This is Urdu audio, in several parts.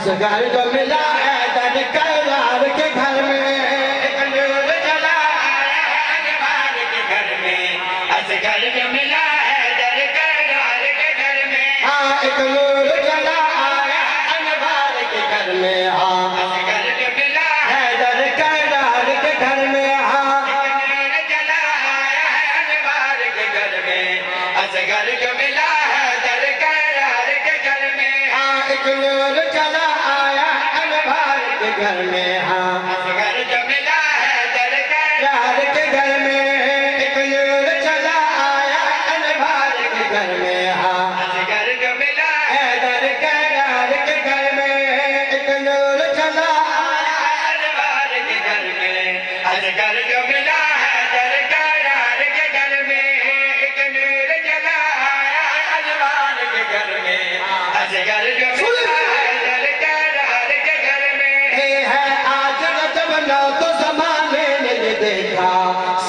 اصغر جو ملا ہے در کرار کے گھر میں ایک نور جلا آیا ہے انوار کے گھر میں اصغر جو ملا ہے در کرار کے گھر میں ہاں ایک نور جلا آیا ہے انوار کے گھر میں ہاں اصغر جو ملا ہے در کرار کے گھر میں ہاں ایک نور جلا آیا ہے انوار کے گھر میں اصغر جو ملا ہے در کرار کے گھر میں ہاں ایک نور جلا آیا انوار کے گھر میں ہاں اصغر جو ملا ہے در کرار کے گھر میں ایک نور جلا آیا انوار کے گھر میں ہاں اصغر جو ملا ہے در کرار کے گھر میں ایک نور جلا آیا انوار کے گھر میں اصغر جو ملا ہے در کرار کے گھر میں ایک نور جلا آیا انوار کے گھر میں اصغر جو ملا ہے در کرار کے گھر میں ہے آج رجب نو تو زمانے نے یہ دیکھا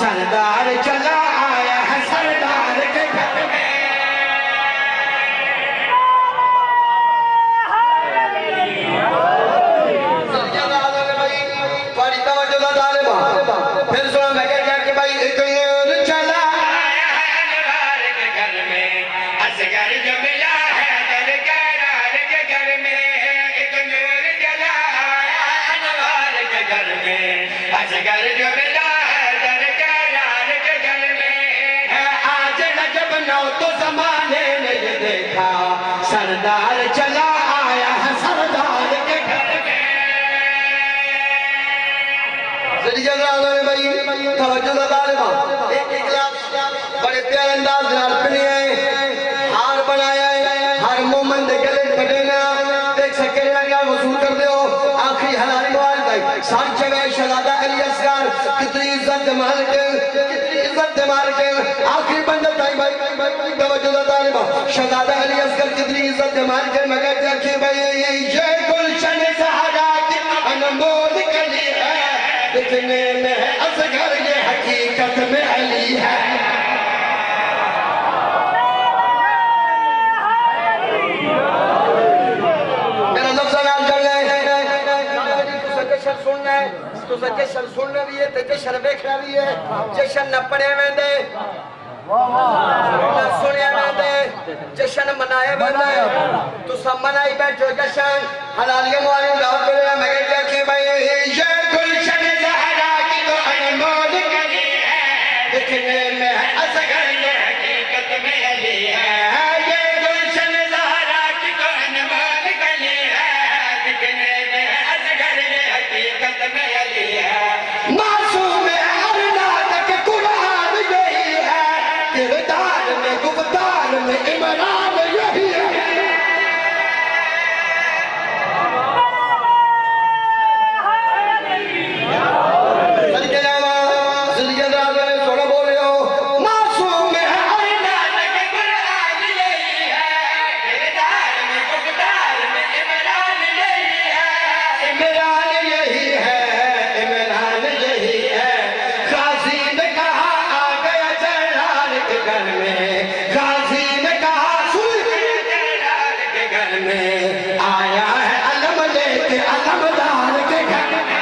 سردار چلا آیا ہے سردار کے گھر میں بڑی توجہ دا طالبہ پھر سنو میں کہتا کہ بھائی ایک نور چلا آیا ہے انوار کے گھر میں اصغر جو ملا ہے در کرار کے گھر میں ایک نور جلا آیا انوار کے گھر میں اصغر جو ملا ہے در کرار کے گھر میں ہے آج رجب نو تو زمانے نے یہ دیکھا سردار چلا آیا ہے سردار کے گھر میں زندگی اللہ نے بھائی توجہ دا طالبہ ایک اخلاص بڑے پیارے انداز نال پڑھی ہے ہار بنایا ہے ہر مومن دے گلے پڑھنا دیکھ سکے لگا وصول کر دیو آخری حلالی موارد ہے سان چوے شہزادہ علی اصغر کتنی عزت مالک کتنی عزت مالک آخری بندت آئی بھائی توجہ دا طالبہ شہزادہ علی اصغر کتنی عزت مالک میں کہتے ہیں کہ بھائی یہ گلشن سہارا کی انمول کلی ہے دکھنے میں ہے اصغر یہ حقیقت میں علی ہے میرا لفظ نام کر لیں تو سکے شر سننا ہے تو سکے شر سننا بھی ہے تکے شر بیکھنا بھی ہے جشن نہ پڑے میں دے نہ سنے میں دے جشن منائے میں دے تو سب منائی بیٹھو جشن حلالیہ موالین گاؤں کے لئے میں کہتا کہ بھائی یہ گلشن زہرا کی تو انمول کلی ہے دکھنے میں ہے اصغر یہ حقیقت میں علی ہے یہ گلشن زہرا کی تو انمول کلی ہے دکھنے میں ہے اصغر یہ حقیقت میں علی ہے معصوم ارناتک قرآن یہی ہے کردار میں گفتار میں عمران یہی ہے آیا ہے علم لے کے علمدار کے گھر میں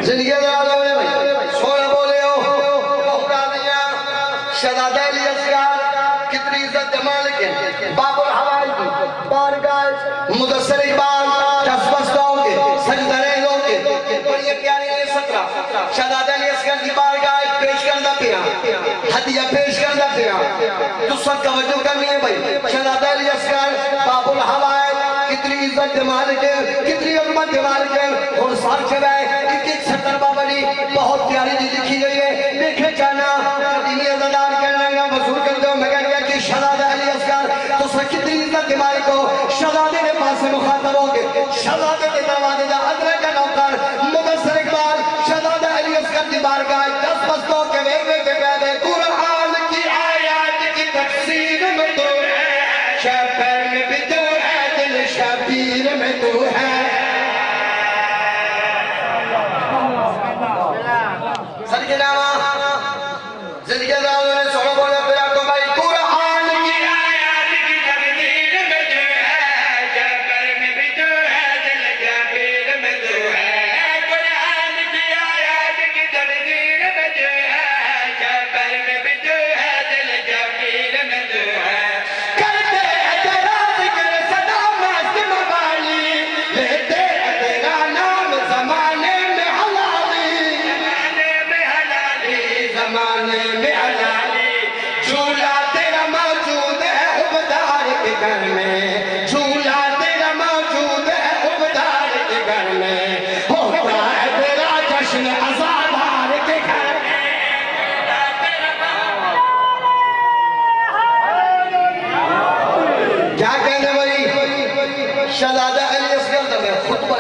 زندگی اللہ نے بھائی سونا بولے ہو بہرا دیا شہزادہ علی اصغر کتنی عزت مالک ہے باب الحوائی کی بارگاہ مدثر اقبال جذبستوں کے سجدریزوں کے بڑی پیاری ہے 17 شہزادہ علی اصغر کی بارگاہ پیش کردہ پیا ہدیہ پیش کردہ پیا تو سب توجہ کرنی ہے بھائی شہزادہ علی اصغر باب الحوائی کتنی عزت مالک ہے کتنی عظمت مالک ہے اور سار چوائے ایک ستر بابری بہت پیاری دی لکھی گئی ہے دیکھے جانا دینی عزدار کرنا یا وصول کر دو میں کہہ گیا کہ شہزادہ علی اصغر تو سب کتنی عزت مالک ہو شہزادے کے پاس سے مخاطب ہو گئے شہزادے کے دروازے دا ادرے کا نوکر مدثر اقبال شہزادہ علی اصغر کی بارگاہ 10 بستوں کے ویوے کے پیدے قرآن کی آیات کی تفسیر میں تو ہے شہر میں بھی تو ہے دل شبیر میں تو ہے سر کے نامہ زندگی اللہ نے سوڑا بولے پھر آپ کو بھائی قرآن زمانے میں علالی جھولا تیرا موجود ہے عبدار کے گھر میں جھولا تیرا موجود ہے عبدار کے گھر میں ہوتا ہے تیرا جشن عزادار کے گھر میں کیا کہنے بھائی شہزادہ علی اصغر نے خطبہ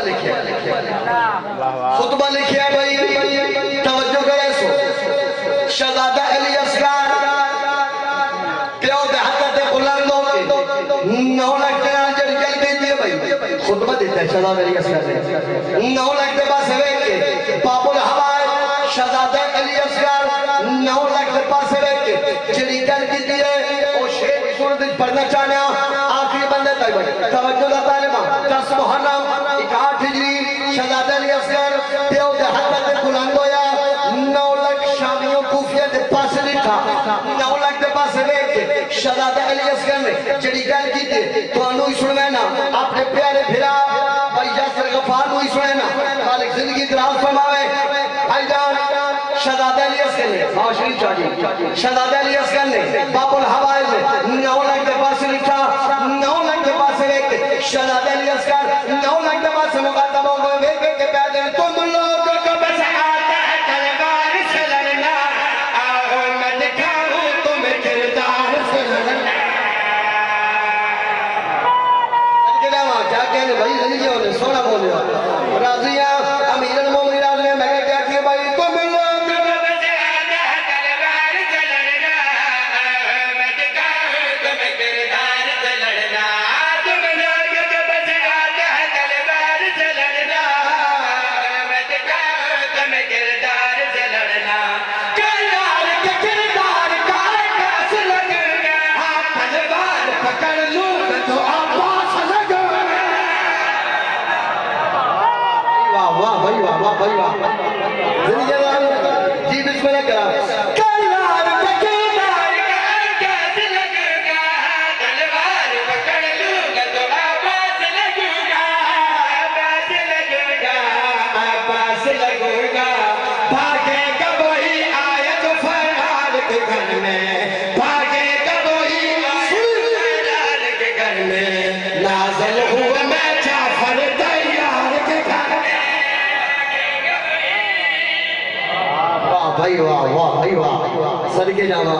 لکھیا بھائی توجہ کرے سو شہزادہ علی اصغر پیو دے حضرت بلندوں کے 9 لاکھ دینار جڑی جل گئی دیئے بھائی خطبہ دیتا ہے شہزادہ علی اصغر نے 9 لاکھ دے پاس ہوئے کے باب الحوائے شہزادہ علی اصغر 9 لاکھ دے پاس ہوئے کے جڑی جل گئی دیئے وہ شیر صورت پڑھنا چاہنے آخری بندے تک بھائی توجہ دا تعلیمہ 10 محرم 61 ہجری شہزادہ علی اصغر پیو دے حضرت بلندوں یا 9 لاکھ شامیوں کوفیہ دے پاس لکھا 9 لاکھ دے پاس ہوئے کے شہزادہ علی اصغر نے جڑی گل کی تھی تو انہوں ہی سنوے نا اپنے پیارے بھرا بھائی یاسر غفار نو ہی سنوے نا خالق زندگی دراز فرماوے بھائی جان شہزادہ علی اصغر نے معاشری چاہیے شہزادہ علی اصغر نے باب الحوائل میں 9 لاکھ دے پاس لکھا 9 لاکھ دے پاس ہوئے کے شہزادہ علی اصغر 9 لاکھ دے پاس مقاتبوں میں ویکے کے پیادے تم لوگوں کو بس آتا ہے تلوار سے لڑنا آؤ میں دکھاؤں تمہیں کردار سے لڑنا کیا کہنے بھائی زندگی ہونے سونا بولے راضیہ امیر المومنین راضی میں کہا کیا کہ بھائی تم لوگ کو بس آتا ہے تلوار سے لڑنا میں دکھاؤں تمہیں کردار سے لڑنا تم لوگ کو بس آتا ہے تلوار سے لڑنا میں دکھاؤں تمہیں کردار سے لڑنا کردار کے کردار کا آغاز لگے گا تلوار پکڑ لوں میں تو آواز لگے واہ بھائی واہ واہ بھائی واہ زندگی جی بسم اللہ کرا کردار کے کردار کا آغاز لگے گا تلوار پکڑ لوں میں تو آواز لگے گا آواز لگے گا آواز لگے گا بھاگے گا وہی آیا جو فرار کے گھر میں بھاگے گا وہی فرار کے گھر میں نازل ہوا میں جعفر تیار کے گھر میں واہ بھائی واہ واہ بھائی واہ صدقے جاواں